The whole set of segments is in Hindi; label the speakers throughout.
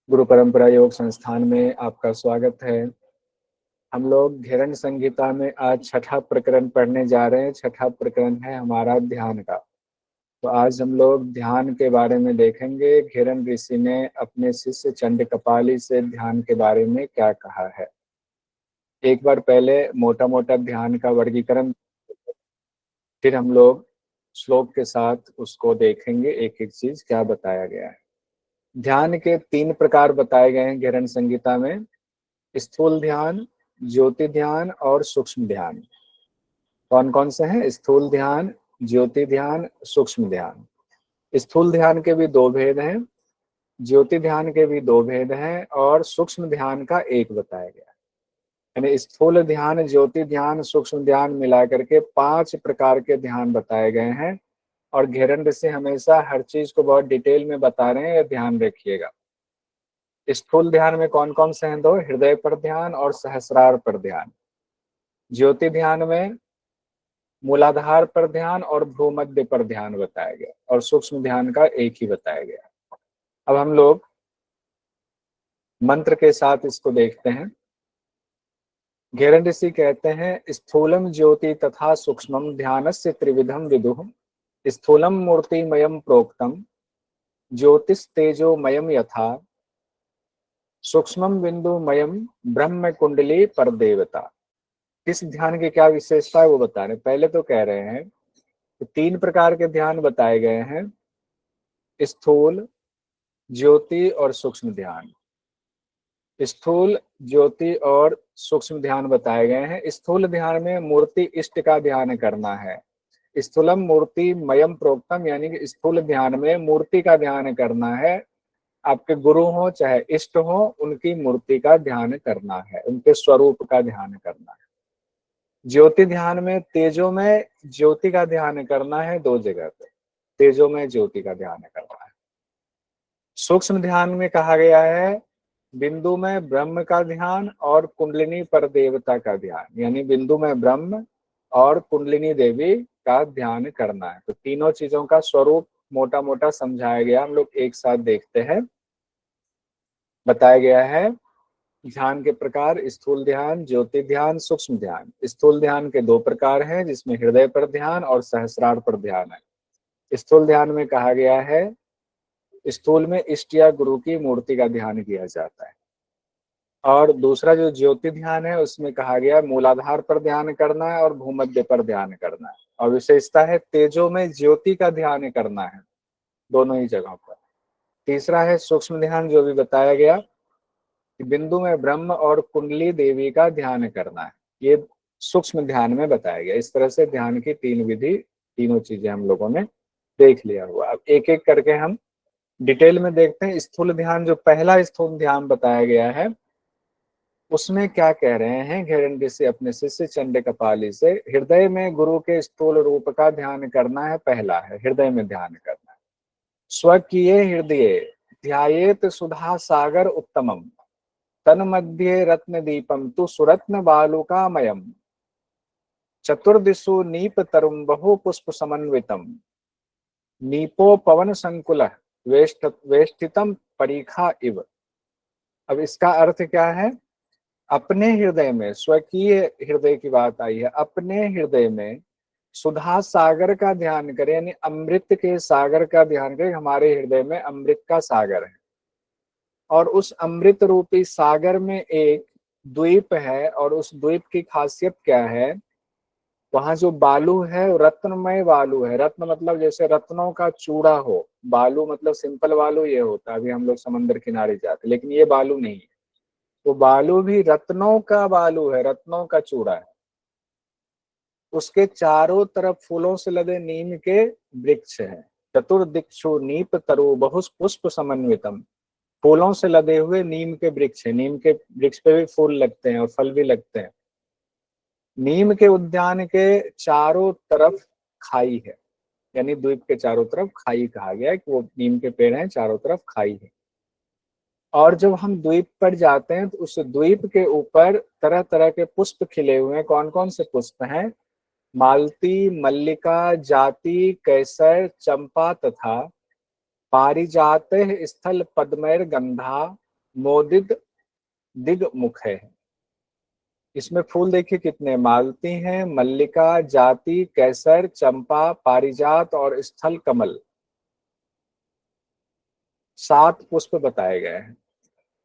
Speaker 1: गुरु परंपरा योग संस्थान में आपका स्वागत है। हम लोग घेरन संहिता में आज छठा प्रकरण पढ़ने जा रहे हैं। छठा प्रकरण है हमारा ध्यान का। तो आज हम लोग ध्यान के बारे में देखेंगे। घेरन ऋषि ने अपने शिष्य चंड कपाली से ध्यान के बारे में क्या कहा है। एक बार पहले मोटा मोटा ध्यान का वर्गीकरण, फिर हम लोग श्लोक के साथ उसको देखेंगे एक एक चीज क्या बताया गया है। ध्यान के 3 प्रकार बताए गए हैं घेरन संहिता में: स्थूल ध्यान, ज्योति ध्यान और सूक्ष्म ध्यान। कौन कौन से हैं? स्थूल ध्यान, ज्योति ध्यान, सूक्ष्म ध्यान। स्थूल ध्यान के भी 2 भेद हैं, ज्योति ध्यान के भी 2 भेद हैं और सूक्ष्म ध्यान का एक बताया गया। यानी स्थूल ध्यान, ज्योति ध्यान, सूक्ष्म ध्यान मिलाकर के 5 प्रकार के ध्यान बताए गए हैं। और घेरन ऋषि हमेशा हर चीज को बहुत डिटेल में बता रहे हैं, ये ध्यान रखिएगा। स्थूल ध्यान में कौन कौन से हैं? 2, हृदय पर ध्यान और सहस्रार पर ध्यान। ज्योति ध्यान में मूलाधार पर ध्यान और भ्रूमध्य पर ध्यान बताया गया और सूक्ष्म ध्यान का एक ही बताया गया। अब हम लोग मंत्र के साथ इसको देखते हैं। घेरन ऋषि कहते हैं, स्थूलम ज्योति तथा सूक्ष्मम ध्यानस्य त्रिविधम विदुः। स्थूलम मूर्तिमयम प्रोक्तम, ज्योतिस्तेजोमयम यथा, सूक्ष्मम बिंदुमयम ब्रह्म कुंडली पर देवता। इस ध्यान की क्या विशेषता है वो बता रहे हैं। पहले तो कह रहे हैं कि 3 प्रकार के ध्यान बताए गए हैं: स्थूल, ज्योति और सूक्ष्म ध्यान। स्थूल, ज्योति और सूक्ष्म ध्यान बताए गए हैं। स्थूल ध्यान में मूर्ति इष्ट का ध्यान करना है। स्थूलम मूर्ति मयम प्रोक्तम, यानी कि स्थूल ध्यान में मूर्ति का ध्यान करना है। आपके गुरु हो चाहे इष्ट हो, उनकी मूर्ति का ध्यान करना है, उनके स्वरूप का ध्यान करना है। ज्योति ध्यान में तेजो में ज्योति का ध्यान करना है, 2 जगह पे तेजो में ज्योति का ध्यान करना है। सूक्ष्म ध्यान में कहा गया है बिंदु में ब्रह्म का ध्यान और कुंडलिनी पर देवता का ध्यान, यानी बिंदु में ब्रह्म और कुंडलिनी देवी का ध्यान करना है। तो तीनों चीजों का स्वरूप मोटा मोटा समझाया गया, हम लोग एक साथ देखते हैं। बताया गया है ध्यान के प्रकार: स्थूल ध्यान, ज्योति ध्यान, सूक्ष्म ध्यान। स्थूल ध्यान के 2 प्रकार हैं, जिसमें हृदय पर ध्यान और सहस्रार पर ध्यान है। स्थूल ध्यान में कहा गया है स्थूल में इष्ट या गुरु की मूर्ति का ध्यान किया जाता है। और दूसरा जो ज्योति ध्यान है उसमें कहा गया मूलाधार पर ध्यान करना है और भूमध्य पर ध्यान करना है। और विशेषता है तेजो में ज्योति का ध्यान करना है, दोनों ही जगहों पर। तीसरा है सूक्ष्म ध्यान, जो भी बताया गया कि बिंदु में ब्रह्म और कुंडली देवी का ध्यान करना है, ये सूक्ष्म ध्यान में बताया गया। इस तरह से ध्यान की 3 विधि, तीनों चीजें हम लोगों ने देख लिया हुआ। अब एक एक करके हम डिटेल में देखते हैं। स्थूल ध्यान, जो पहला स्थूल ध्यान बताया गया है, उसमें क्या कह रहे हैं घेरन ऋषि अपने शिष्य चंड कपाली से? हृदय में गुरु के स्थूल रूप का ध्यान करना है, पहला है हृदय में ध्यान करना है। स्वकीय हृदय ध्यायेत सुधा सागर उत्तमम, तन मध्य रत्न दीपम तु सुरत्न बालुकामयम, चतुर्दिशु नीप तरुम बहु पुष्प समन्वितम, नीपो पवन संकुल वेष्टितम परीखा इव। अब इसका अर्थ क्या है? अपने हृदय में, स्वकीय हृदय की बात आई है, अपने हृदय में सुधा सागर का ध्यान करें, यानी अमृत के सागर का ध्यान करें। हमारे हृदय में अमृत का सागर है और उस अमृत रूपी सागर में एक द्वीप है। और उस द्वीप की खासियत क्या है? वहां जो बालू है रत्नमय बालू है। रत्न मतलब जैसे रत्नों का चूड़ा हो, बालू मतलब सिंपल बालू ये होता है, अभी हम लोग समंदर किनारे जाते, लेकिन ये बालू नहीं है। तो बालू भी रत्नों का बालू है, रत्नों का चूड़ा है। उसके चारों तरफ फूलों से लदे नीम के वृक्ष हैं। चतुर्दिक्षु नीप तरु बहुस पुष्प समन्वितम, फूलों से लदे हुए नीम के वृक्ष है। नीम के वृक्ष पे भी फूल लगते हैं और फल भी लगते हैं। नीम के उद्यान के चारों तरफ खाई है, यानी द्वीप के चारों तरफ खाई कहा गया है कि वो नीम के पेड़ हैं, चारों तरफ खाई है। और जब हम द्वीप पर जाते हैं तो उस द्वीप के ऊपर तरह तरह के पुष्प खिले हुए हैं। कौन कौन से पुष्प हैं? मालती, मल्लिका, जाति, कैसर, चंपा तथा पारिजात स्थल पद्मैर गंधा, मोदित दिग्मुख है। इसमें फूल देखिए कितने, मालती हैं, मल्लिका, जाति, केसर, चंपा, पारिजात और स्थल कमल, 7 पुष्प बताए गए हैं।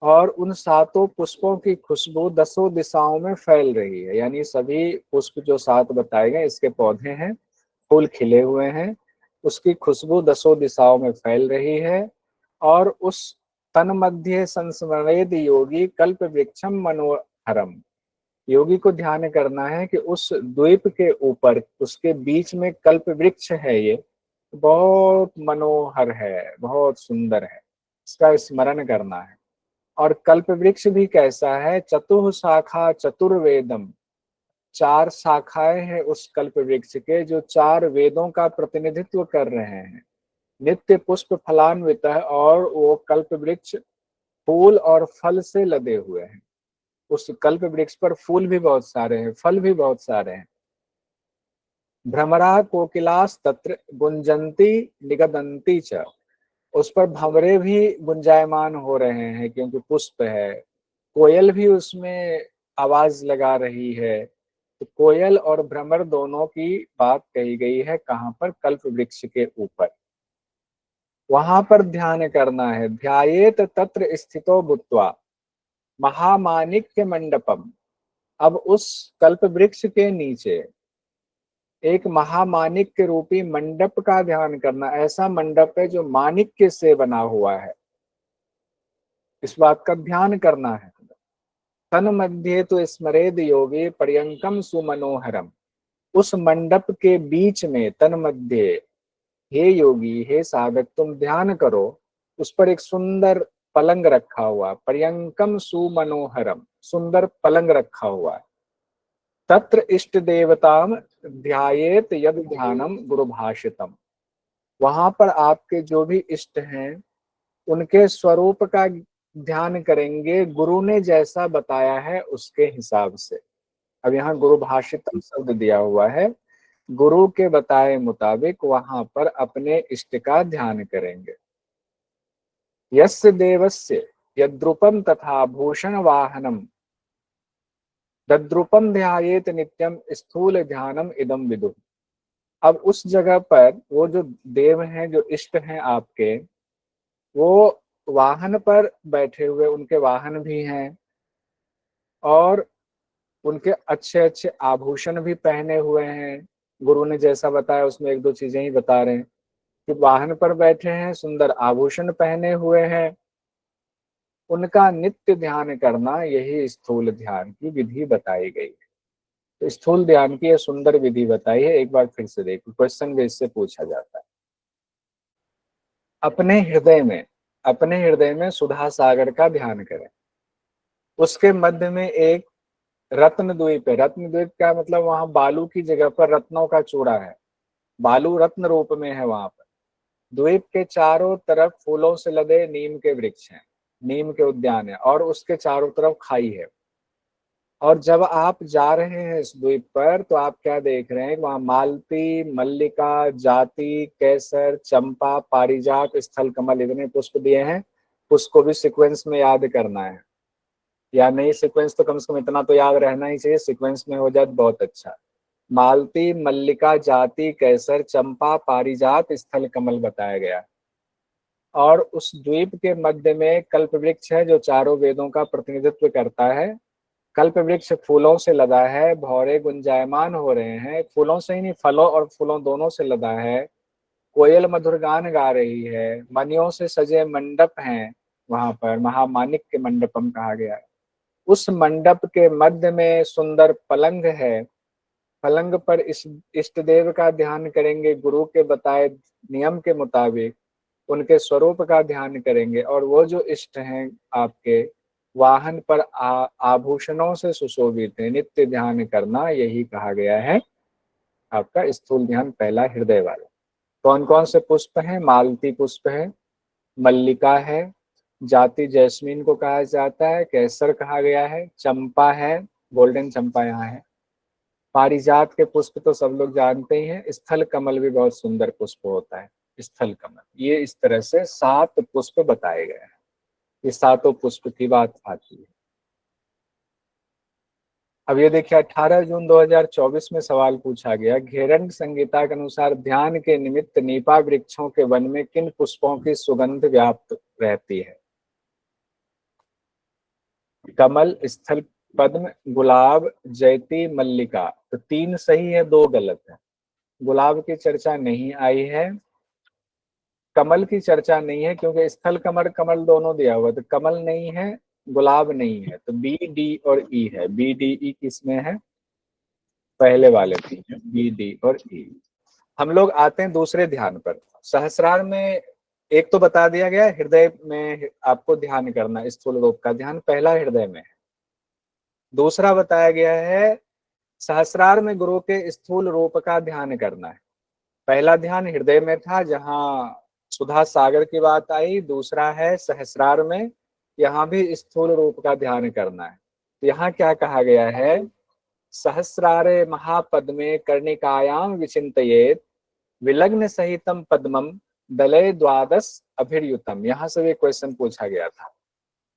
Speaker 1: और उन सातों पुष्पों की खुशबू दसों दिशाओं में फैल रही है। यानी सभी पुष्प जो 7 बताए गए इसके पौधे हैं, फूल खिले हुए हैं, उसकी खुशबू दसों दिशाओं में फैल रही है। और उस तन मध्य संस्मरेद योगी कल्प वृक्षम मनोहरम, योगी को ध्यान करना है कि उस द्वीप के ऊपर उसके बीच में कल्प वृक्ष है, ये बहुत मनोहर है, बहुत सुंदर है, इसका स्मरण करना है। और कल्प वृक्ष भी कैसा है, चतुः शाखा चतुर्वेदम, 4 शाखाएं हैं उस कल्प वृक्ष के जो 4 वेदों का प्रतिनिधित्व कर रहे हैं। नित्य पुष्प फलान्वित है और वो कल्प वृक्ष फूल और फल से लदे हुए हैं। उस कल्प वृक्ष पर फूल भी बहुत सारे हैं, फल भी बहुत सारे हैं। भ्रमरा कोकिलास तत्र गुंजंती निगदंती च, उस पर भंवरे भी गुंजायमान हो रहे हैं क्योंकि पुष्प है। कोयल भी उसमें आवाज लगा रही है। तो कोयल और भ्रमर दोनों की बात कही गई है कहाँ पर, कल्प वृक्ष के ऊपर, वहां पर ध्यान करना है। ध्यायेत तत्र स्थितो भूत्वा महामाणिक्य मंडपम, अब उस कल्प वृक्ष के नीचे एक महामाणिक्य रूपी मंडप का ध्यान करना। ऐसा मंडप है जो माणिक्य से बना हुआ है, इस बात का ध्यान करना है। तन मध्य तो स्मरेद योगी पर्यंकम सुमनोहरम, उस मंडप के बीच में तन मध्य, हे योगी हे साधक तुम ध्यान करो, उस पर एक सुंदर पलंग रखा हुआ, पर्यंकम सुमनोहरम, सुंदर पलंग रखा हुआ है। तत्र इष्ट देवताम ध्यायेत यद ध्यानम गुरु भाषितम, वहां पर आपके जो भी इष्ट हैं उनके स्वरूप का ध्यान करेंगे, गुरु ने जैसा बताया है उसके हिसाब से। अब यहाँ गुरु भाषितम शब्द दिया हुआ है, गुरु के बताए मुताबिक वहां पर अपने इष्ट का ध्यान करेंगे। यस्य देवस्य यद्रुपम तथा भूषण वाहनम तद्रुपम ध्यायेत नित्यम स्थूल ध्यानम इदम विदु, अब उस जगह पर वो जो देव हैं, जो इष्ट हैं आपके, वो वाहन पर बैठे हुए, उनके वाहन भी हैं और उनके अच्छे अच्छे आभूषण भी पहने हुए हैं। गुरु ने जैसा बताया उसमें एक दो चीजें ही बता रहे हैं कि वाहन पर बैठे हैं, सुंदर आभूषण पहने हुए हैं, उनका नित्य ध्यान करना, यही स्थूल ध्यान की विधि बताई गई है। तो स्थूल ध्यान की यह सुंदर विधि बताई है। एक बार फिर से देखो, क्वेश्चन भी इससे पूछा जाता है। अपने हृदय में सुधा सागर का ध्यान करें, उसके मध्य में एक रत्न द्वीप है। रत्न द्वीप का मतलब वहां बालू की जगह पर रत्नों का चूड़ा है, बालू रत्न रूप में है वहां पर। द्वीप के चारों तरफ फूलों से लदे नीम के वृक्ष हैं, नीम के उद्यान है और उसके चारों तरफ खाई है। और जब आप जा रहे हैं इस द्वीप पर तो आप क्या देख रहे हैं, वहां मालती, मल्लिका, जाति, केसर, चंपा, पारिजात, स्थल कमल, इतने पुष्प दिए हैं। उसको भी सीक्वेंस में याद करना है, या नहीं सीक्वेंस तो कम से कम इतना तो याद रहना ही चाहिए, सीक्वेंस में हो जाए तो बहुत अच्छा। मालती, मल्लिका, जाति, केसर, चंपा, पारिजात, स्थल कमल बताया गया। और उस द्वीप के मध्य में कल्प वृक्ष है जो चारों वेदों का प्रतिनिधित्व करता है। कल्प वृक्ष फूलों से लदा है, भौरे गुंजायमान हो रहे हैं, फूलों से ही नहीं, फलों और फूलों दोनों से लदा है। कोयल मधुर गान गा रही है, मणियों से सजे मंडप हैं, वहां पर महामाणिक्य मंडपम कहा गया है। उस मंडप के मध्य में सुंदर पलंग है, पलंग पर इस इष्ट देव का ध्यान करेंगे, गुरु के बताए नियम के मुताबिक उनके स्वरूप का ध्यान करेंगे। और वो जो इष्ट हैं आपके वाहन पर आभूषणों से सुशोभित है, नित्य ध्यान करना, यही कहा गया है आपका स्थूल ध्यान पहला, हृदय वाला। कौन कौन से पुष्प हैं, मालती पुष्प है, मल्लिका है, जाति जैस्मीन को कहा जाता है, केसर कहा गया है, चंपा है, गोल्डन चंपा यहाँ है, पारिजात के पुष्प तो सब लोग जानते ही हैं, स्थल कमल भी बहुत सुंदर पुष्प होता है, स्थल कमल। ये इस तरह से 7 पुष्प बताए गए हैं। ये सातों पुष्प की बात आती है। अब ये देखिए 18 जून 2024 में सवाल पूछा गया, घेरंड संहिता के अनुसार ध्यान के निमित्त नीपा वृक्षों के वन में किन पुष्पों की सुगंध व्याप्त रहती है? कमल, स्थल पद्म, गुलाब, जयती, मल्लिका। तो 3 सही है, 2 गलत है। गुलाब की चर्चा नहीं आई है, कमल की चर्चा नहीं है क्योंकि स्थल कमल कमल दोनों दिया हुआ, तो कमल नहीं है, गुलाब नहीं है, तो बी, डी और ई है। बी, डी, ई किसमें है? पहले वाले तीन है, बी, डी और ई। हम लोग आते हैं दूसरे ध्यान पर। सहस्रार में एक तो बता दिया गया, हृदय में आपको ध्यान करना, स्थूल रूप का ध्यान पहला हृदय में है। दूसरा बताया गया है सहस्रार में गुरु के स्थूल रूप का ध्यान करना है। पहला ध्यान हृदय में था जहां सुधा सागर की बात आई, दूसरा है सहस्रार में, यहाँ भी स्थूल रूप का ध्यान करना है। तो यहाँ क्या कहा गया है? सहस्रारे महापद्मे कर्णिकायाम विचिंतयेत विलग्न सहितम पद्मम दलय द्वादश अभिर्युतम। यहाँ से भी क्वेश्चन पूछा गया था।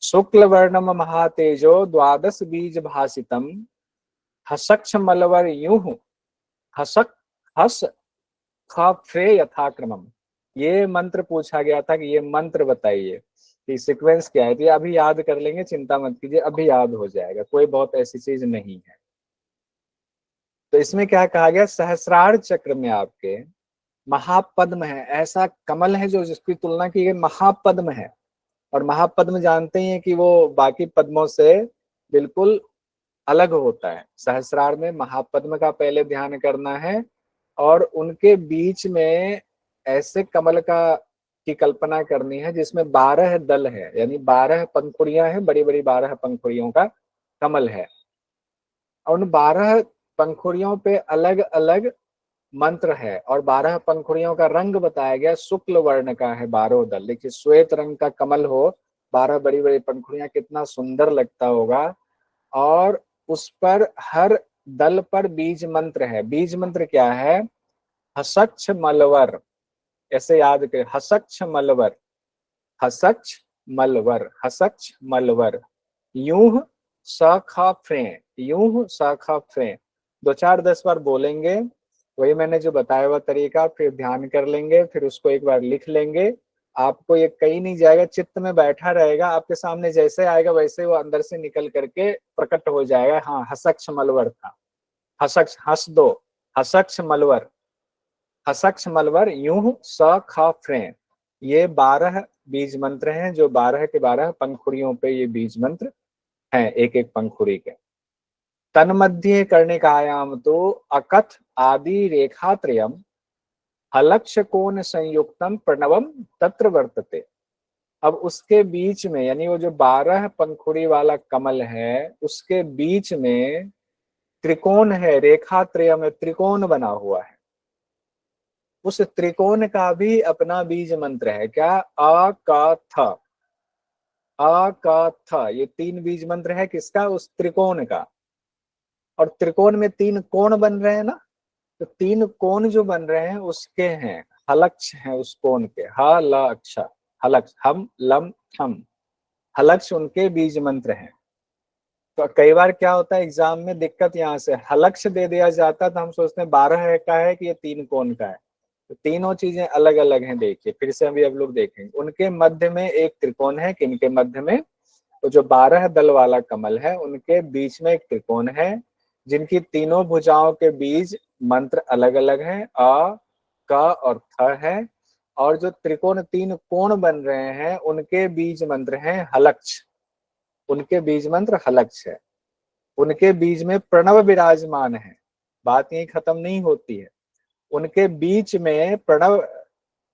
Speaker 1: शुक्ल वर्णम महातेजो द्वादश बीज भासितम हसक्ष मलवर यूं हसक हस फ्रे यथाक्रमम। ये मंत्र पूछा गया था कि ये मंत्र बताइए कि सीक्वेंस क्या है। तो ये अभी याद कर लेंगे, चिंता मत कीजिए, अभी याद हो जाएगा, कोई बहुत ऐसी चीज नहीं है। तो इसमें क्या कहा गया? सहस्रार चक्र में आपके महापद्म है, ऐसा कमल है जो जिसकी तुलना की गई महापद्म है। और महापद्म जानते ही हैं कि वो बाकी पद्मों से बिल्कुल अलग होता है। सहस्रार में महापद्म का पहले ध्यान करना है और उनके बीच में ऐसे कमल का की कल्पना करनी है जिसमें 12 दल है, यानी 12 पंखुड़ियां हैं, बड़ी बड़ी 12 पंखुड़ियों का कमल है। और उन 12 पंखुड़ियों पे अलग अलग मंत्र है और 12 पंखुड़ियों का रंग बताया गया, शुक्ल वर्ण का है 12 दल। देखिए श्वेत रंग का कमल हो, 12 बड़ी बड़ी पंखुड़ियां, कितना सुंदर लगता होगा। और उस पर हर दल पर बीज मंत्र है। बीज मंत्र क्या है? हसक्ष मलवर, ऐसे याद करें, हसक्ष मलवर, हसक्ष मलवर, हसक्ष मलवर, यूं शाखा फ्रे, यूं शाखा फ्रे। 2 4 10 बार बोलेंगे, वही मैंने जो बताया हुआ तरीका, फिर ध्यान कर लेंगे, फिर उसको एक बार लिख लेंगे। आपको ये कहीं नहीं जाएगा, चित्त में बैठा रहेगा, आपके सामने जैसे आएगा वैसे वो अंदर से निकल करके प्रकट हो जाएगा। हाँ, हसक्ष मलवर था, हसक्ष, हंस दो, हसक्ष मलवर, हसक्ष मलवर, यूं स ख फ्रे। ये 12 बीज मंत्र हैं जो 12 के 12 पंखुड़ियों पे ये बीज मंत्र हैं, एक एक पंखुड़ी के। तन्मध्ये कर्णिकायाम तो अकथ आदि रेखात्रयम हलक्ष कोण संयुक्तम प्रणवम तत्र वर्तते। अब उसके बीच में, यानी वो जो 12 पंखुड़ी वाला कमल है उसके बीच में त्रिकोण है, रेखात्रय में त्रिकोण बना हुआ है। उस त्रिकोण का भी अपना बीज मंत्र है। क्या? अ क थ, अ क थ, ये 3 बीज मंत्र है किसका? उस त्रिकोण का। और त्रिकोण में 3 कोण बन रहे हैं ना, तो 3 कोण जो बन रहे हैं उसके हैं हलक्ष हैं, उस कोण के, ह ल अक्ष, हलक्ष, हम लम थम, हलक्ष उनके बीज मंत्र हैं। तो कई बार क्या होता है एग्जाम में दिक्कत, यहाँ से हलक्ष दे दिया जाता है तो हम सोचते हैं 12 का है कि ये 3 कोण का है। तो तीनों चीजें अलग अलग हैं। देखिए फिर से अभी अब लोग देखेंगे, उनके मध्य में एक त्रिकोण है, किनके मध्य में? तो जो 12 दल वाला कमल है उनके बीच में एक त्रिकोण है, जिनकी तीनों भुजाओं के बीज मंत्र अलग अलग हैं, अ क और थ है। और जो त्रिकोण 3 कोण बन रहे हैं उनके बीज मंत्र हैं हलक्ष, उनके बीज मंत्र हलक्ष है। उनके बीज में प्रणव विराजमान है। बात यही खत्म नहीं होती है, उनके बीच में प्रणव,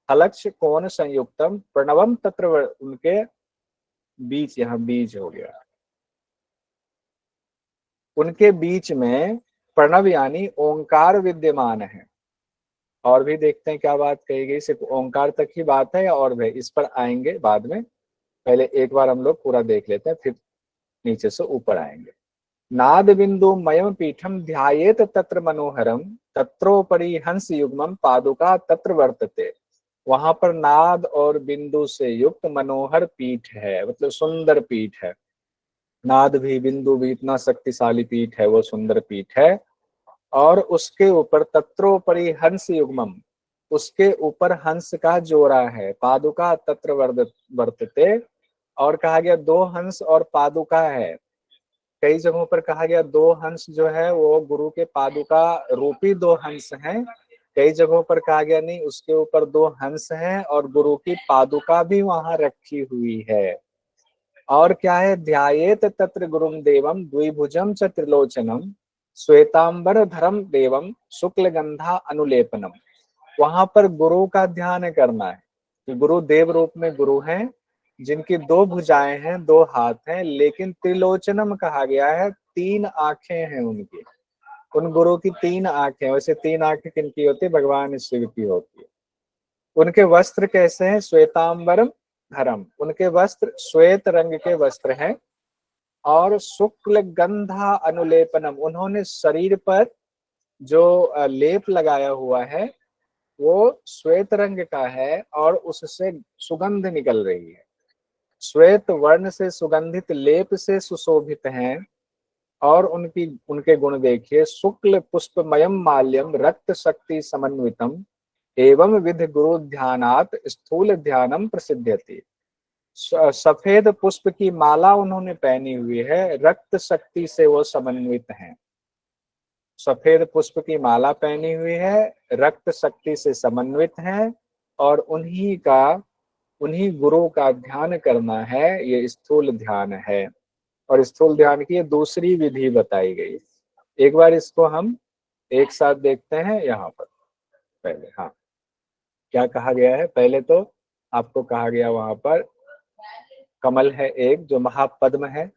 Speaker 1: हलक्ष कोण संयुक्तम प्रणवम तत्र उनके बीच, यहाँ बीज हो गया, उनके बीच में प्रणव यानी ओंकार विद्यमान है। और भी देखते हैं क्या बात कही गई, सिर्फ ओंकार तक ही बात है और भी इस पर आएंगे बाद में। पहले एक बार हम लोग पूरा देख लेते हैं, फिर नीचे से ऊपर आएंगे। नाद बिंदु मयम पीठम ध्यायेत तत्र मनोहरम तत्रोपरि हंस युग्मम पादुका तत्र वर्तते। वहां पर नाद और बिंदु से युक्त मनोहर पीठ है, मतलब सुंदर पीठ है। नाद भी बिंदु भी इतना शक्तिशाली पीठ है, वो सुंदर पीठ है। और उसके ऊपर तत्रोपरि हंस युग्मम, उसके ऊपर हंस का जोड़ा है। पादुका तत्र वर्तते, और कहा गया दो हंस और पादुका है। कई जगहों पर कहा गया दो हंस जो है वो गुरु के पादुका रूपी दो हंस हैं। कई जगहों पर कहा गया नहीं, उसके ऊपर दो हंस हैं और गुरु की पादुका भी वहां रखी हुई है। और क्या है, ध्यायेत तत्र गुरुम देवम द्विभुजम च त्रिलोचनम श्वेतांबर धरम देवम शुक्ल गंधा अनुलेपनम। वहां पर गुरु का ध्यान करना है कि गुरु देव रूप में गुरु हैं, जिनकी दो भुजाएं हैं, दो हाथ हैं, लेकिन त्रिलोचनम कहा गया है, तीन आंखें हैं उनकी। उन गुरु की तीन आंखें, वैसे तीन आंखें किनकी होती है, भगवान शिव की होती है। उनके वस्त्र कैसे हैं, श्वेतांबरम धरम, उनके वस्त्र श्वेत रंग के वस्त्र हैं। और शुक्ल गंधा अनुलेपनम, उन्होंने शरीर पर जो लेप लगाया हुआ है वो श्वेत रंग का है और उससे सुगंध निकल रही है। श्वेत वर्ण से सुगंधित लेप से सुशोभित हैं। और उनकी उनके गुण देखिए, शुक्ल पुष्पमयम माल्यम रक्त शक्ति समन्वितम एवं विधि गुरु ध्यानात स्थूल ध्यानम प्रसिद्ध्यति। सफेद पुष्प की माला उन्होंने पहनी हुई है, रक्त शक्ति से वो समन्वित हैं। सफेद पुष्प की माला पहनी हुई है, रक्त शक्ति से समन्वित हैं, और उन्हीं गुरु का ध्यान करना है, ये स्थूल ध्यान है। और स्थूल ध्यान की ये दूसरी विधि बताई गई। एक बार इसको हम एक साथ देखते हैं यहाँ पर। पहले हाँ, क्या कहा गया है, पहले तो आपको कहा गया वहां पर कमल है एक जो महापद्म है,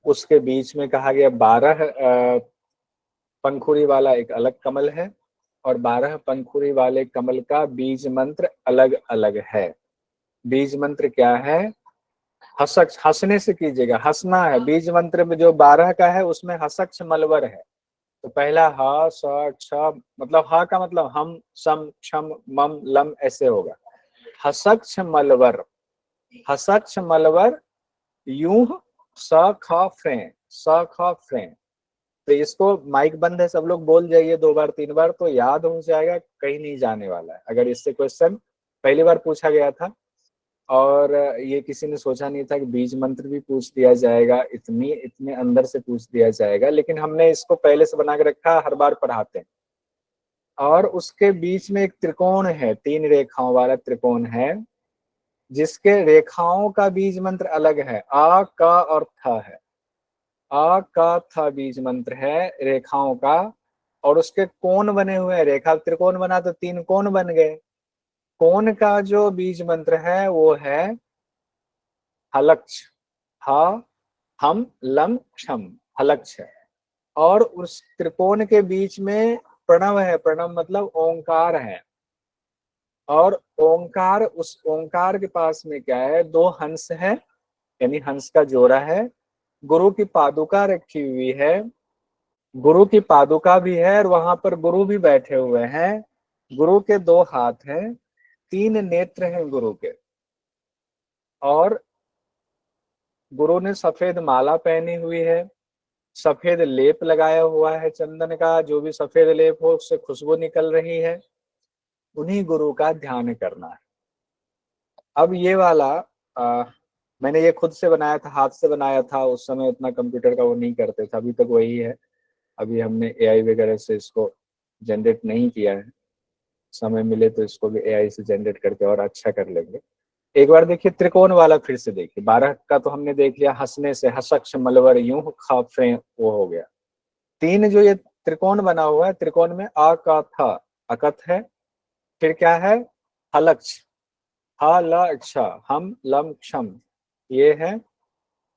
Speaker 1: उसके बीच में कहा गया 12 पंखुड़ी वाला एक अलग कमल है, और 12 पंखुड़ी वाले कमल का बीज मंत्र अलग अलग है। बीज मंत्र क्या है, हसक, हंसने से कीजिएगा, हंसना है। बीज मंत्र में जो 12 का है उसमें हसक्ष मलवर है। तो पहला ह स क्ष, मतलब ह का मतलब हम, सम, क्षम, मम, लम ऐसे होगा। हसक्ष मलवर, हसक्ष मलवर यूं स ख फ्रे, स ख फ्रे। तो इसको माइक बंद है, सब लोग बोल जाइए 2 बार 3 बार तो याद हो जाएगा, कहीं नहीं जाने वाला है। अगर इससे क्वेश्चन पहली बार पूछा गया था और ये किसी ने सोचा नहीं था कि बीज मंत्र भी पूछ दिया जाएगा, इतने अंदर से पूछ दिया जाएगा, लेकिन हमने इसको पहले से बना के रखा, हर बार पढ़ाते हैं। और उसके बीच में एक त्रिकोण है, 3 रेखाओं वाला त्रिकोण है, जिसके रेखाओं का बीज मंत्र अलग है। आ, का और थ है। आ का थ बीज मंत्र है रेखाओं का, और उसके कोण बने हुए हैं। रेखा त्रिकोण बना तो 3 कोण बन गए। कोण का जो बीज मंत्र है वो है हलक्ष, हा हम लम क्षम, हलक्ष है। और उस त्रिकोण के बीच में प्रणव है, प्रणव मतलब ओंकार है। और ओंकार, उस ओंकार के पास में क्या है, 2 हंस है, यानी हंस का जोड़ा है। गुरु की पादुका रखी हुई है, गुरु की पादुका भी है, और वहां पर गुरु भी बैठे हुए हैं। गुरु के 2 हाथ हैं, 3 नेत्र हैं गुरु के। और गुरु ने सफेद माला पहनी हुई है, सफेद लेप लगाया हुआ है चंदन का, जो भी सफेद लेप हो उससे खुशबू निकल रही है। उन्हीं गुरु का ध्यान करना है। अब ये वाला मैंने ये खुद से बनाया था, हाथ से बनाया था। उस समय उतना कंप्यूटर का वो नहीं करते थे, अभी तक वही है। अभी हमने एआई वगैरह से इसको जनरेट नहीं किया है। समय मिले तो इसको भी एआई से जनरेट करके और अच्छा कर लेंगे। एक बार देखिए त्रिकोण वाला फिर से देखिए। 12 का तो हमने देख लिया, हंसने से, हसक्ष मलवर यूं खाफे, वो हो गया। 3 जो ये त्रिकोण बना हुआ है, त्रिकोण में आ का था अकथ है, फिर क्या है, हलक्ष, हा ल क्ष, हम लम क्षम, ये है।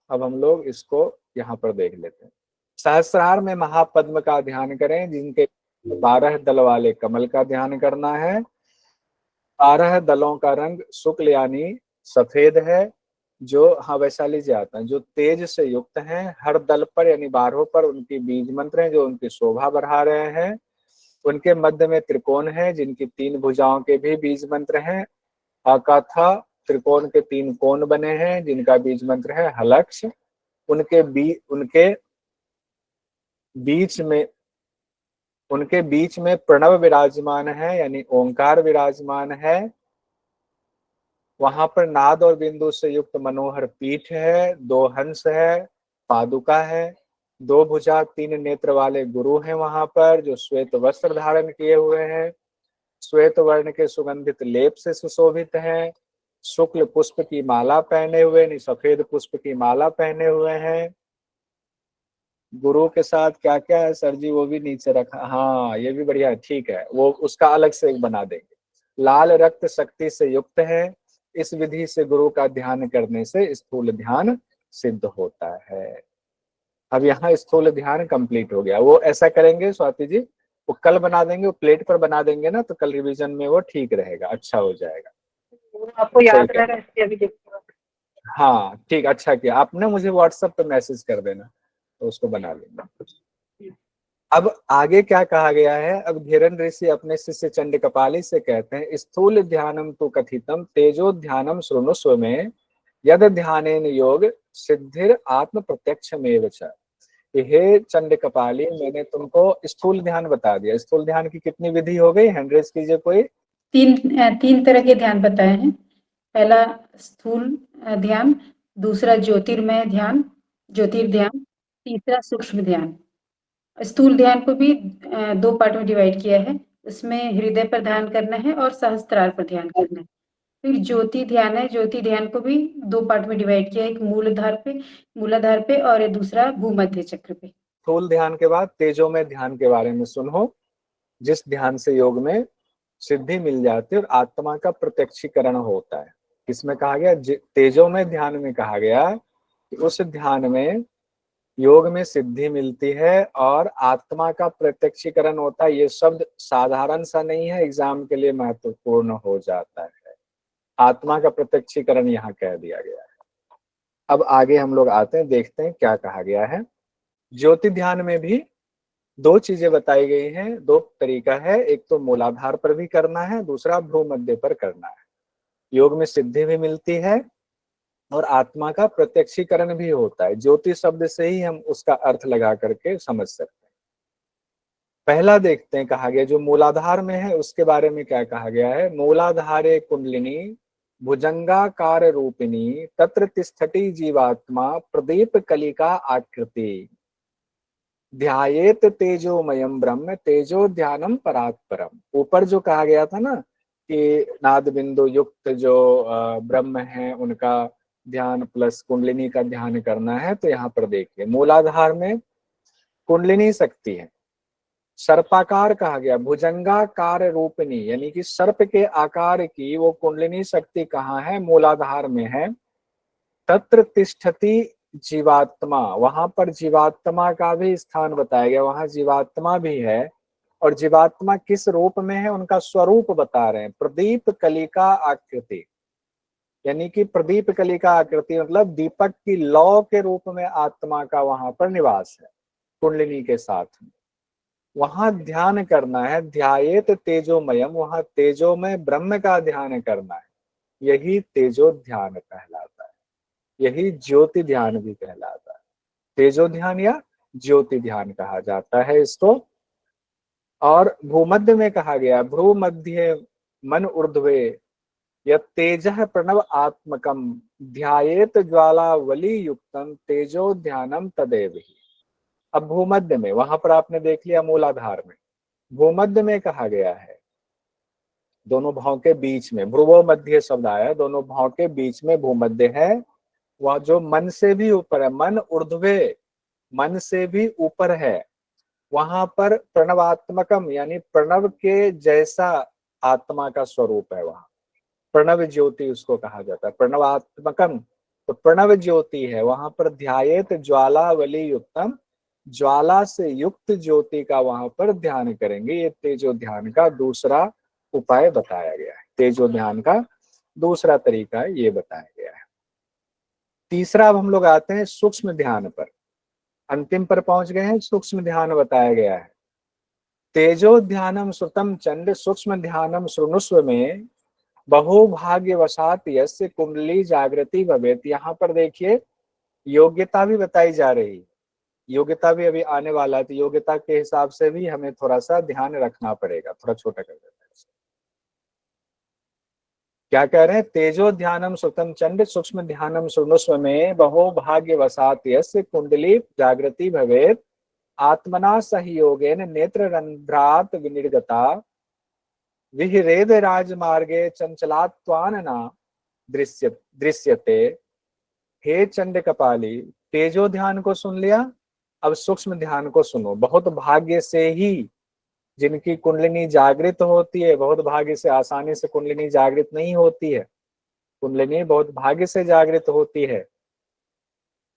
Speaker 1: अब हम लोग इसको यहाँ पर देख लेते हैं। सहस्रार में महापद्म का ध्यान करें, जिनके 12 दल वाले कमल का ध्यान करना है। 12 दलों का रंग शुक्ल यानी सफेद है, जो हाँ वैशाली जी आता है, जो तेज से युक्त हैं। हर दल पर यानी 12 पर उनकी बीज मंत्र हैं, जो उनकी शोभा बढ़ा रहे हैं। उनके मध्य में त्रिकोण है, जिनकी 3 भुजाओं के भी बीज मंत्र हैं। अकाथा त्रिकोण के 3 कोण बने हैं जिनका बीज मंत्र है हलक्ष। उनके बीच में प्रणव विराजमान है, यानी ओंकार विराजमान है। वहां पर नाद और बिंदु से युक्त मनोहर पीठ है, 2 हंस है, पादुका है, 2 भुजा 3 नेत्र वाले गुरु हैं वहां पर, जो श्वेत वस्त्र धारण किए हुए हैं, श्वेत वर्ण के सुगंधित लेप से सुशोभित हैं, शुक्ल पुष्प की माला पहने हुए, नहीं सफेद पुष्प की माला पहने हुए हैं। गुरु के साथ क्या क्या है सर जी, वो भी नीचे रखा, हाँ ये भी बढ़िया है, ठीक है, वो उसका अलग से एक बना देंगे। लाल रक्त शक्ति से युक्त है। इस विधि से गुरु का ध्यान करने से स्थूल ध्यान सिद्ध होता है। अब यहाँ स्थूल ध्यान कंप्लीट हो गया। वो ऐसा करेंगे स्वाति जी, वो कल बना देंगे, वो प्लेट पर बना देंगे ना, तो कल रिवीजन में वो ठीक रहेगा, अच्छा हो जाएगा।
Speaker 2: आपको
Speaker 1: सही
Speaker 2: याद
Speaker 1: कह
Speaker 2: रहेगा इसलिए अभी देखते।
Speaker 1: हाँ ठीक, अच्छा किया आपने, मुझे व्हाट्सएप पे मैसेज कर देना तो उसको बना लेंगे। अब आगे क्या कहा गया है, अब धीरन ऋषि अपने शिष्य चंड कपाली से कहते हैं, स्थूल ध्यानम तो कथितम तेजो ध्यानम शृणुस्व में यद ध्यानेन योग सिद्धिर आत्म प्रत्यक्षमेव च। हे चंड कपाली, मैंने तुमको स्थूल ध्यान बता दिया। स्थूल ध्यान की कितनी विधि हो गई, हैंड रेज कीजिए कोई।
Speaker 2: तीन तरह के ध्यान बताए हैं। पहला स्थूल ध्यान, दूसरा ज्योतिर्मय ध्यान, ज्योतिर्ध्यान, तीसरा सूक्ष्म ध्यान। स्थूल ध्यान को भी 2 पार्ट में डिवाइड किया है। उसमें हृदय पर ध्यान करना है और सहस्त्रार पर ध्यान करना है। फिर ज्योति ध्यान है, ज्योति ध्यान को भी 2 पार्ट में डिवाइड किया है, एक मूलाधार पे और दूसरा भूमध्य चक्र पे।
Speaker 1: स्थूल ध्यान के बाद तेजो में ध्यान के बारे में सुनो, जिस ध्यान से योग में सिद्धि मिल जाती है और आत्मा का प्रत्यक्षीकरण होता है। इसमें कहा गया, तेजो में ध्यान में कहा गया कि उस ध्यान में योग में सिद्धि मिलती है और आत्मा का प्रत्यक्षीकरण होता है। ये शब्द साधारण सा नहीं है, एग्जाम के लिए महत्वपूर्ण हो जाता है। आत्मा का प्रत्यक्षीकरण यहाँ कह दिया गया है। अब आगे हम लोग आते हैं, देखते हैं क्या कहा गया है। ज्योति ध्यान में भी 2 चीजें बताई गई हैं, 2 तरीका है, एक तो मूलाधार पर भी करना है, दूसरा भ्रूमध्य पर करना है। योग में सिद्धि भी मिलती है और आत्मा का प्रत्यक्षीकरण भी होता है। ज्योति शब्द से ही हम उसका अर्थ लगा करके समझ सकते हैं। पहला देखते हैं, कहा गया जो मूलाधार में है उसके बारे में क्या कहा गया है। मूलाधारे कुंडलिनी भुजंगाकार रूपिणी तत्र तिष्ठति जीवात्मा प्रदीप कलिका आकृति ध्यायेत तेजोमयम ब्रह्म तेजो ध्यानम परात्परम। ऊपर जो कहा गया था ना कि नाद बिंदु युक्त जो ब्रह्म है उनका ध्यान प्लस कुंडलिनी का ध्यान करना है, तो यहाँ पर देखिए मूलाधार में कुंडलिनी शक्ति है। सर्पाकार कहा गया, भुजंगाकार रूपिणी, यानी कि सर्प के आकार की वो कुंडलिनी शक्ति कहाँ है, मूलाधार में है। तत्र तिष्ठति जीवात्मा, वहां पर जीवात्मा का भी स्थान बताया गया, वहां जीवात्मा भी है। और जीवात्मा किस रूप में है, उनका स्वरूप बता रहे हैं, प्रदीप कलिका आकृति, यानी कि प्रदीप कलिका आकृति मतलब दीपक की लौ के रूप में आत्मा का वहां पर निवास है कुंडलिनी के साथ में। वहां ध्यान करना है, ध्यायेत तेजोमयम, वहां तेजोमय ब्रह्म का ध्यान करना है। यही तेजो ध्यान कहलाता है, यही ज्योति ध्यान भी कहलाता है। तेजो ध्यान या ज्योति ध्यान कहा जाता है इसको। और भूमध्य में कहा गया, भ्रू मध्य मन ऊर्ध्वे यत्तेजः प्रणव आत्मकम ध्यायेत ज्वालावली युक्तम तेजो ध्यानम तदेव ही। अब भूमध्य में, वहां पर आपने देख लिया मूलाधार में, भूमध्य में कहा गया है, दोनों भाव के बीच में भ्रुवो मध्य शब्द आया, दोनों भाव के बीच में भूमध्य है। वह जो मन से भी ऊपर है, मन ऊर्ध्वे, मन से भी ऊपर है, वहां पर प्रणवात्मकम यानी प्रणव के जैसा आत्मा का स्वरूप है। वहां प्रणव ज्योति उसको कहा जाता है, प्रणवात्मकम, तो प्रणव ज्योति है वहां पर। ध्यायेत ज्वालावली युक्तम, ज्वाला से युक्त ज्योति का वहां पर ध्यान करेंगे। ये तेजो ध्यान का दूसरा उपाय बताया गया है, तेजो ध्यान का दूसरा तरीका ये बताया गया है। तीसरा अब हम लोग आते हैं सूक्ष्म ध्यान पर, अंतिम पर पहुंच गए हैं। सूक्ष्म ध्यान बताया गया है, तेजो ध्यानम श्रुतम चंड सूक्ष्म ध्यानम शृणुस्व में बहुभाग्यवशात यस्य कुंडली जागृति भवेत। यहाँ पर देखिए योग्यता भी बताई जा रही, योग्यता भी अभी आने वाला है, तो योग्यता के हिसाब से भी हमें थोड़ा सा ध्यान रखना पड़ेगा। थोड़ा छोटा कर देते हैं। क्या कह रहे हैं? तेजो ध्यानम सुतम चंड सूक्ष्म ध्यानम सुनुस्व में बहो भाग्यवशात यस्य कुंडली जागृति भवेत आत्मना सहयोगेन नेत्र रंध्रात विनिर्गता विहिरेद राजमार्गे चंचलात्वानना दृश्यते। हे चंड कपाली, तेजो ध्यान को सुन लिया, अब सूक्ष्म ध्यान को सुनो। बहुत भाग्य से ही जिनकी कुंडलिनी जागृत होती है, बहुत भाग्य से, आसानी से कुंडलिनी जागृत नहीं होती है, कुंडलिनी बहुत भाग्य से जागृत होती है,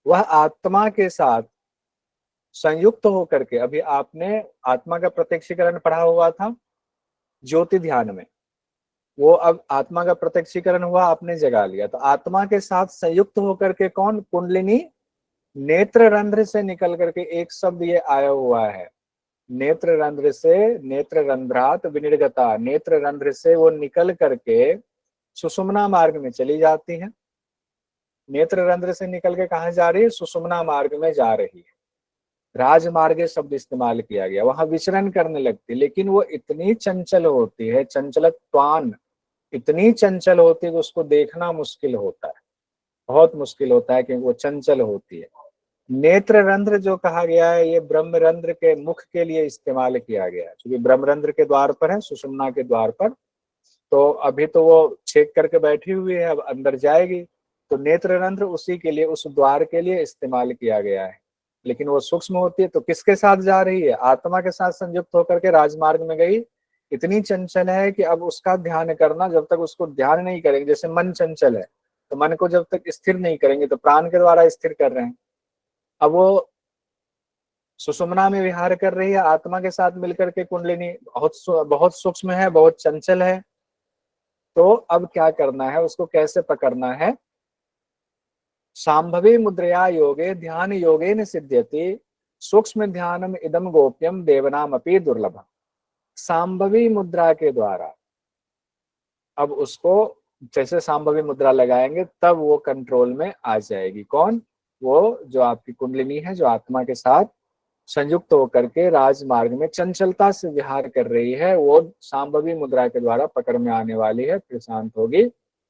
Speaker 1: वह आत्मा के साथ संयुक्त होकर के, अभी आपने आत्मा का प्रत्यक्षीकरण पढ़ा हुआ था ज्योति ध्यान में, वो अब आत्मा का प्रत्यक्षीकरण हुआ, आपने जगा लिया, तो आत्मा के साथ संयुक्त होकर के कौन? कुंडलिनी नेत्र रंध्र से निकल करके, एक शब्द ये आया हुआ है, नेत्र रंध्र से, नेत्र रंध्रात विनिर्गता, नेत्र रंध्र से वो निकल करके सुषुम्ना मार्ग में चली जाती है। नेत्र रंध्र से निकल के कहाँ जा रही है? सुषुम्ना मार्ग में जा रही है। राजमार्ग शब्द इस्तेमाल किया गया, वहां विचरण करने लगती, लेकिन वो इतनी चंचल होती है, चंचलत्वान इतनी चंचल होती है कि उसको देखना मुश्किल होता है, बहुत मुश्किल होता है, क्योंकि वो चंचल होती है। नेत्र रंध्र जो कहा गया है, ये ब्रह्मरंध्र के मुख के लिए इस्तेमाल किया गया है, क्योंकि ब्रह्मरंध्र के द्वार पर है, सुषुम्ना के द्वार पर, तो अभी तो वो छेक करके बैठी हुई है, अब अंदर जाएगी, तो नेत्र रंध्र उसी के लिए, उस द्वार के लिए इस्तेमाल किया गया है। लेकिन वो सूक्ष्म होती है, तो किसके साथ जा रही है? आत्मा के साथ संयुक्त होकर के राजमार्ग में गई। इतनी चंचल है कि अब उसका ध्यान करना, जब तक उसको ध्यान नहीं करेंगे, जैसे मन चंचल है, तो मन को जब तक स्थिर नहीं करेंगे, तो प्राण के द्वारा स्थिर कर रहे हैं, अब वो सुषुम्ना में विहार कर रही है आत्मा के साथ मिलकर के, कुंडलिनी बहुत सूक्ष्म है, बहुत चंचल है, तो अब क्या करना है, उसको कैसे पकड़ना है? शांभवी मुद्रया योगे ध्यान योगेन सिद्ध्यति सूक्ष्म ध्यानम इदम गोप्यम देवनाम अपि दुर्लभम। शांभवी मुद्रा के द्वारा अब उसको, जैसे शांभवी मुद्रा लगाएंगे तब वो कंट्रोल में आ जाएगी। कौन? वो जो आपकी कुंडलिनी है, जो आत्मा के साथ संयुक्त होकर के राजमार्ग में चंचलता से विहार कर रही है, वो शांभवी मुद्रा के द्वारा पकड़ में आने वाली है, फिर शांत होगी।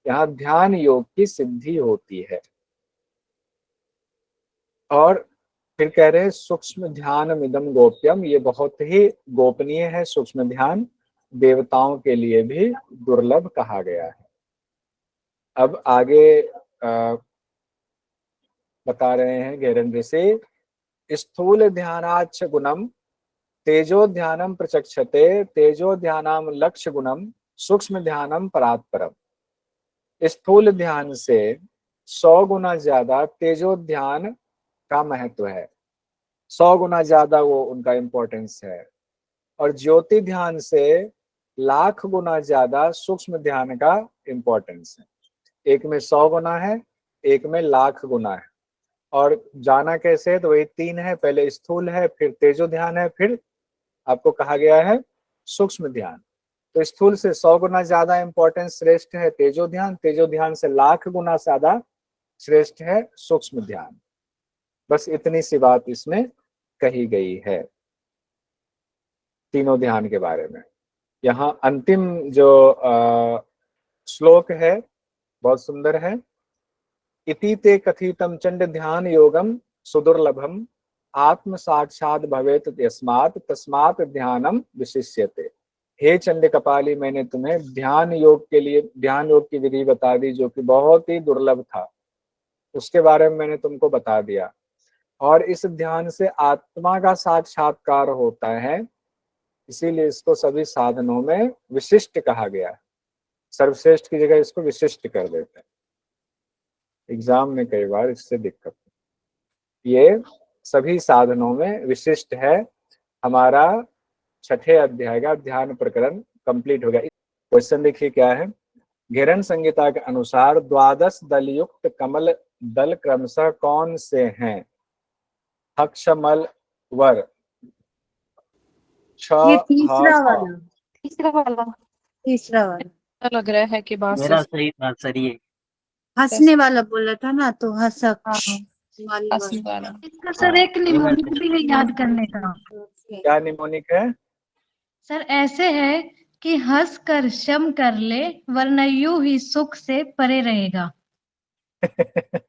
Speaker 1: यहाँ ध्यान योग की सिद्धि होती है। और फिर कह रहे हैं सूक्ष्म ध्यान मिदम गोप्यम, ये बहुत ही गोपनीय है सूक्ष्म ध्यान, देवताओं के लिए भी दुर्लभ कहा गया है। अब आगे बता रहे हैं घेरन ऋषि, स्थूल ध्यानाच्छ गुणम तेजो ध्यानम प्रचक्षते तेजो ध्यानम लक्ष्य गुणम सूक्ष्म ध्यानम परात्परम। स्थूल ध्यान से 100 गुना ज्यादा तेजो ध्यान का महत्व है, 100 गुना ज्यादा वो उनका इंपॉर्टेंस है, और ज्योति ध्यान से 1,00,000 गुना ज्यादा सूक्ष्म ध्यान का इंपॉर्टेंस है। एक में 100 गुना है, एक में 1,00,000 गुना है। और जाना कैसे है? तो वही 3 है, पहले स्थूल है, फिर तेजो ध्यान है, फिर आपको कहा गया है सूक्ष्म ध्यान। तो स्थूल से 100 गुना ज्यादा इंपॉर्टेंस श्रेष्ठ है तेजो ध्यान, तेजो ध्यान से 1,00,000 गुना ज्यादा श्रेष्ठ है सूक्ष्म ध्यान। बस इतनी सी बात इसमें कही गई है तीनों ध्यान के बारे में। यहाँ अंतिम जो श्लोक है बहुत सुंदर है। इति ते कथितम चंड ध्यान योगम सुदुर्लभम आत्म साक्षात भवेत यस्मात् तस्मात् ध्यानम विशिष्यते। हे चंड कपाली, मैंने तुम्हें ध्यान योग के लिए ध्यान योग की विधि बता दी, जो कि बहुत ही दुर्लभ था, उसके बारे में मैंने तुमको बता दिया। और इस ध्यान से आत्मा का साक्षात्कार होता है, इसीलिए इसको सभी साधनों में विशिष्ट कहा गया है। सर्वश्रेष्ठ की जगह इसको विशिष्ट कर देते हैं। एग्जाम में कई बार इससे दिक्कत, ये सभी साधनों में विशिष्ट है। हमारा 6ठे अध्याय का ध्यान प्रकरण कंप्लीट हो गया। क्वेश्चन देखिए क्या है। घेरन संहिता के अनुसार 12 दल युक्त कमल दल क्रमशः कौन से हैं? हक्षमल वर
Speaker 3: ये
Speaker 1: छ
Speaker 3: तीसरा
Speaker 1: ह
Speaker 3: वाला, तीसरा वाला, तीसरा वाला। लग रहा है कि बात
Speaker 4: मेरा सही था सर ये।
Speaker 5: हंसने वाला बोला था ना, तो हंसक
Speaker 3: हाँ
Speaker 5: वाली
Speaker 3: हंसने वाला।
Speaker 6: इसका सर एक निमोनिक भी है याद करने का।
Speaker 1: क्या निमोनिक है?
Speaker 6: सर ऐसे है कि हंस कर शम कर ले, वरना यूं ही सुख से परे रहेगा। सर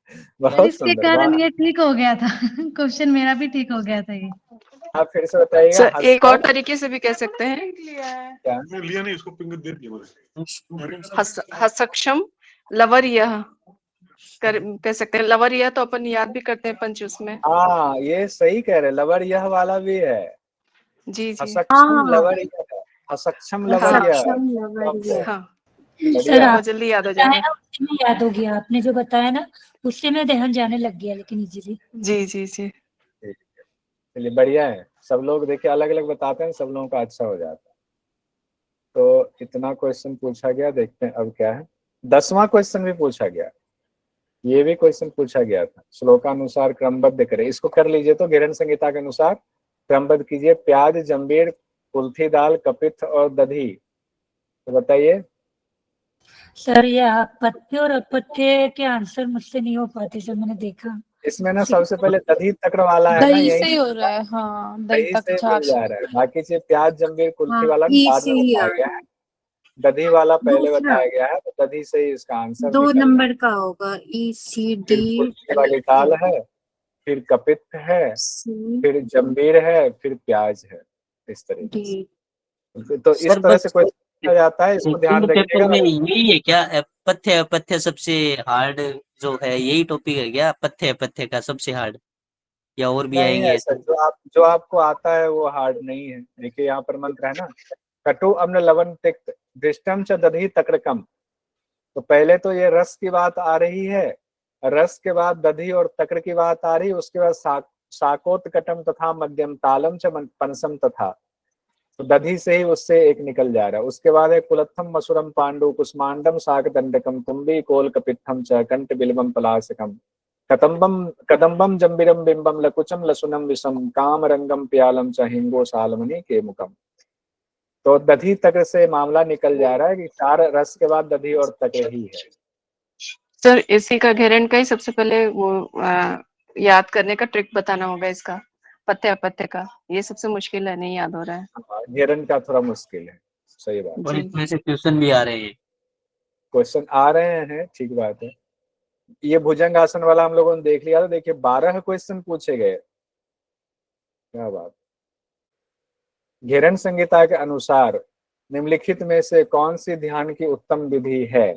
Speaker 1: बहुत
Speaker 6: इसके
Speaker 1: सुंदर,
Speaker 6: कारण
Speaker 1: वाह।
Speaker 6: ये ठीक हो गया था। क्वेश्चन मेरा भी ठीक हो गया था ये।
Speaker 1: आप फिर से बताइएगा।
Speaker 3: सर एक और तरीके से भी कह सकते हैं
Speaker 1: क्या?
Speaker 7: लिया नहीं, इसको फिंगर दे दिया।
Speaker 3: हसक्षम लवर यह कह सकते हैं। लवर यह तो अपन याद भी करते हैं पंच उसमें।
Speaker 1: हाँ, ये सही कह रहे, लवर यह वाला भी है।
Speaker 3: जी जी
Speaker 1: हसक्षम लवर यह, हसक्षम लवर यह।
Speaker 5: हसक्षम लवरिया।
Speaker 3: हाँ
Speaker 8: सर
Speaker 1: बढ़िया।
Speaker 3: वो जल्दी याद हो जाएगा।
Speaker 8: उसमें याद हो गया, आपने जो बताया ना उससे मैं ध्यान जाने लग गया, लेकिन इजीली।
Speaker 3: जी जी जी
Speaker 1: चलिए बढ़िया है। सब लोग देखिए अलग अलग बताते हैं, सब लोगों का अच्छा हो जाता है। तो इतना क्वेश्चन पूछा गया, देखते हैं अब क्या है। 10वां क्वेश्चन भी पूछा गया, ये भी क्वेश्चन पूछा गया था। श्लोकानुसार क्रमबद्ध करें, इसको कर लीजिए। तो घेरन संहिता के अनुसार क्रमबद्ध कीजिए। प्याज, जंबीर, कुल्थी दाल, कपित्थ और दधी। तो बताइए।
Speaker 8: सर ये पथ्य और अपथ्य के आंसर मुझसे नहीं हो पाते सर, मैंने देखा।
Speaker 1: इसमें ना सबसे पहले दधी तक्र वाला है ना,
Speaker 3: दही से
Speaker 1: यही
Speaker 3: ही हो रहा है। हाँ दही
Speaker 1: दही
Speaker 3: तक
Speaker 1: से मिल
Speaker 3: छाछ।
Speaker 1: जा रहा है। बाकी चीज प्याज, जंबीर, कुल्थी
Speaker 5: हाँ,
Speaker 1: वाला
Speaker 5: ई
Speaker 1: बाद
Speaker 5: से
Speaker 1: में
Speaker 5: ही
Speaker 1: बताया
Speaker 5: आ
Speaker 1: गया
Speaker 5: रहा
Speaker 1: है। दधी वाला पहले
Speaker 5: दूसरा
Speaker 1: बताया गया है, तो दधी से ही इसका आंसर
Speaker 5: 2
Speaker 1: निकल रहा है।
Speaker 5: नंबर का होगा,
Speaker 1: फिर
Speaker 5: ECD
Speaker 1: कुल्थी वाली दाल है, फिर कपित्थ है, फिर जंबीर है, फिर प्याज है। इस तरीके से। तो इस
Speaker 4: सर
Speaker 1: तरह
Speaker 4: बस
Speaker 1: से क्वेश्चन पूछा जाता है, इसको ध्यान
Speaker 4: सेकंड पेपर
Speaker 1: रखिएगा।
Speaker 4: में यही है क्या? पथ्य अपथ्य सबसे हार्ड जो है यही टॉपिक है क्या? पथ्य अपथ्य का सबसे हार्ड, या और भी
Speaker 1: नहीं
Speaker 4: आएंगे
Speaker 1: ऐसा,
Speaker 4: ऐसे?
Speaker 1: जो आपको आता है वो हार्ड नहीं है। देखिए यहाँ पर मंत्र है ना, कटु अम्ल लवण तिक्त दृष्टम च दधी तक्रकम। तो पहले तो ये रस की बात आ रही है, रस के बाद दधी और तक्र की बात आ रही है, उसके बाद साकोत्कटम तथा मध्यम तालम च पंसम तथा। तो दधी से ही उससे एक निकल जा रहा है। उसके बाद है कुलत्थम मसुरम पांडु कुष्मांडम साक दंडकम तुम्बी कोल कपित्थम च कंठ बिल्बम पलासकम कदम्बम जंबिरम बिंबम लकुचम लसुनम विषम काम रंगम प्यालम च हिंगो सालमनी के मुकम। तो दधी तक्र से मामला निकल जा रहा है कि 4 रस के बाद दधी और तक्र ही है।
Speaker 3: सर इसी का घेरन का ही सबसे पहले वो याद करने का ट्रिक बताना होगा इसका। पथ्य अपथ्य का ये सबसे मुश्किल है, नहीं याद हो रहा है।
Speaker 1: घेरन का थोड़ा मुश्किल है, सही बात।
Speaker 4: और इसमें से क्वेश्चन भी आ रहे हैं।
Speaker 1: क्वेश्चन आ रहे हैं, ठीक बात है। ये भुजंग आसन वाला हम लोगों ने देख लिया था। देखिए 12 क्वेश्चन पूछे गए, क्या बात। घेरन संहिता के अनुसार निम्नलिखित में से कौन सी ध्यान की उत्तम विधि है?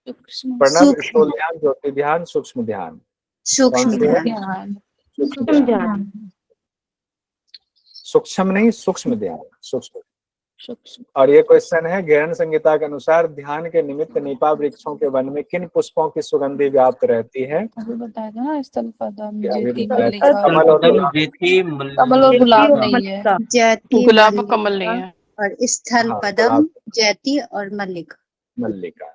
Speaker 1: प्रणव,
Speaker 5: सूक्ष्म
Speaker 1: स्थूल ध्यान, ज्योति ध्यान, सूक्ष्म ध्यान। कौन सी है?
Speaker 3: ध्यान।
Speaker 1: सूक्ष्म ध्यान। सूक्ष्म नहीं, सूक्ष्म ध्यान, सूक्ष्म। और ये क्वेश्चन है, घेरन संहिता के अनुसार ध्यान के निमित्त नीपा वृक्षों के वन में किन पुष्पों की सुगंधि व्याप्त रहती है?
Speaker 3: अभी बताया था ना, स्थल पदम,
Speaker 1: अभी
Speaker 3: ज्योति,
Speaker 1: बताया था,
Speaker 3: मल्लिका।
Speaker 1: कमल और गुलाब।
Speaker 3: कमल और गुलाब
Speaker 5: और
Speaker 3: नहीं है।
Speaker 5: मल्लिका, जैती,
Speaker 3: गुलाब और
Speaker 5: मल्लिका
Speaker 3: कमल नहीं है।
Speaker 5: और स्थल
Speaker 1: हाँ,
Speaker 5: पदम,
Speaker 1: गुलाब,
Speaker 5: जैती और मल्लिका।
Speaker 1: मल्लिका।